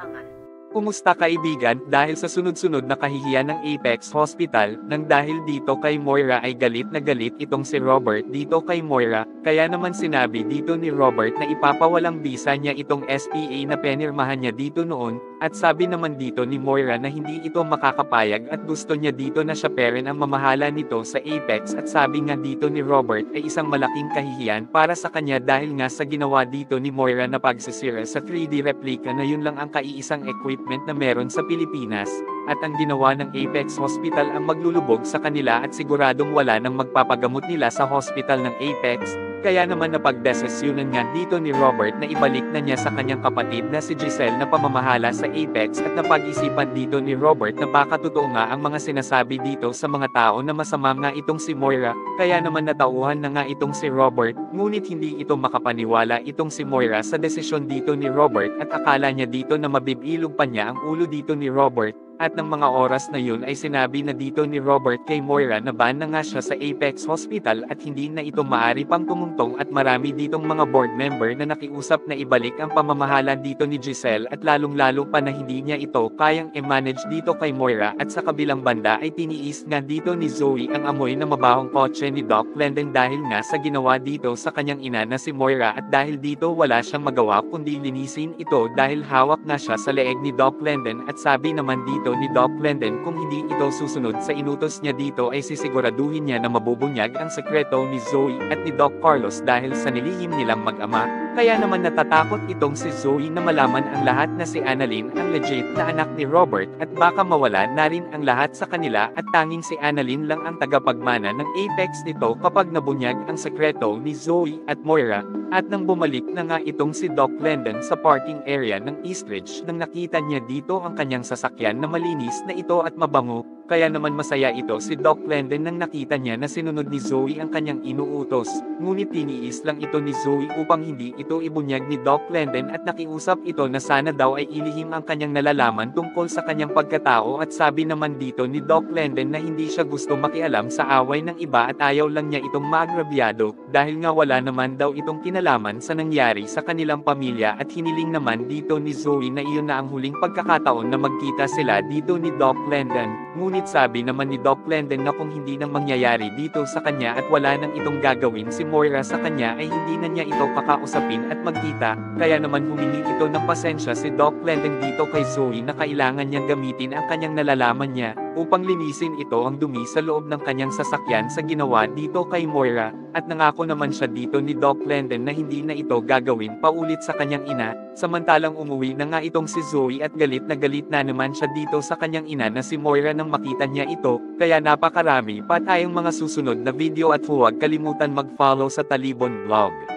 pangangailangan. Kumusta kaibigan? Dahil sa sunod-sunod na kahihiyan ng Apex Hospital, nang dahil dito kay Moira ay galit na galit itong si Robert dito kay Moira, kaya naman sinabi dito ni Robert na ipapawalang bisa niya itong SPA na penirmahan niya dito noon, at sabi naman dito ni Moira na hindi ito makakapayag at gusto niya dito na siya parent ang mamahala nito sa Apex, at sabi nga dito ni Robert ay isang malaking kahihiyan para sa kanya dahil nga sa ginawa dito ni Moira na pagsisira sa 3D replica na yun lang ang kaiisang equipment na meron sa Pilipinas, at ang ginawa ng Apex Hospital ang maglulubog sa kanila at siguradong wala nang magpapagamot nila sa hospital ng Apex, kaya naman napagdesisyonan nga dito ni Robert na ibalik na niya sa kanyang kapatid na si Giselle na pamamahala sa Apex, at napag-isipan dito ni Robert na baka totoo nga ang mga sinasabi dito sa mga tao na masama nga itong si Moira, kaya naman natauhan na nga itong si Robert, ngunit hindi ito makapaniwala itong si Moira sa desisyon dito ni Robert at akala niya dito na mabibilog pa niya ang ulo dito ni Robert. At ng mga oras na yun ay sinabi na dito ni Robert kay Moira na ban na nga siya sa Apex Hospital at hindi na ito maari pang tumuntong, at marami ditong mga board member na nakiusap na ibalik ang pamamahala dito ni Giselle, at lalong-lalo pa na hindi niya ito kayang i-manage dito kay Moira. At sa kabilang banda ay tiniis nga dito ni Zoe ang amoy na mabahong kotse ni Doc Glendon dahil nga sa ginawa dito sa kanyang ina na si Moira, at dahil dito wala siyang magawa kundi linisin ito dahil hawak na siya sa leeg ni Doc Glendon, at sabi naman dito ni Doc Glendon kung hindi ito susunod sa inutos niya dito ay sisiguraduhin niya na mabubunyag ang sekreto ni Zoe at ni Doc Carlos dahil sa nilihim nilang mag-ama, kaya naman natatakot itong si Zoe na malaman ang lahat na si Annalyn ang legit na anak ni Robert, at baka mawala na rin ang lahat sa kanila at tanging si Annalyn lang ang tagapagmana ng Apex nito kapag nabunyag ang sekreto ni Zoe at Moira. At nang bumalik na nga itong si Doc Glendon sa parking area ng Eastridge nang nakita niya dito ang kanyang sasakyan na malinis na ito at mabango, kaya naman masaya ito si Doc Glendon nang nakita niya na sinunod ni Zoe ang kanyang inuutos, ngunit tiniis lang ito ni Zoe upang hindi ito ibunyag ni Doc Glendon, at nakiusap ito na sana daw ay ilihim ang kanyang nalalaman tungkol sa kanyang pagkatao, at sabi naman dito ni Doc Glendon na hindi siya gusto makialam sa away ng iba at ayaw lang niya itong maagrabyado, dahil nga wala naman daw itong kinalaman sa nangyari sa kanilang pamilya, at hiniling naman dito ni Zoe na iyon na ang huling pagkakataon na magkita sila dito ni Doc Glendon. Ngunit sabi naman ni Doc Glendon na kung hindi nang mangyayari dito sa kanya at wala nang itong gagawin si Moira sa kanya ay hindi na niya ito kakausapin at magkita, kaya naman humingi ito ng pasensya si Doc Glendon dito kay Zoe na kailangan niyang gamitin ang kanyang nalalaman niya upang linisin ito ang dumi sa loob ng kanyang sasakyan sa ginawa dito kay Moira, at nangako naman siya dito ni Doc Glendon na hindi na ito gagawin paulit sa kanyang ina, samantalang umuwi na nga itong si Zoe at galit na naman siya dito sa kanyang ina na si Moira nang makita niya ito, kaya napakarami pa tayong mga susunod na video at huwag kalimutan mag-follow sa Talibon Vlog.